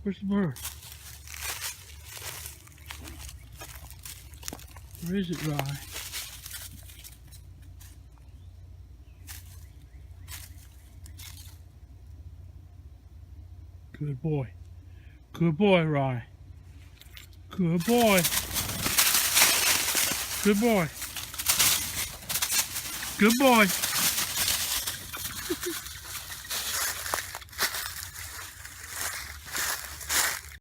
Where's the bird? Where is it, Rye? Good boy. Good boy, Rye. Good boy. Good boy. Good boy.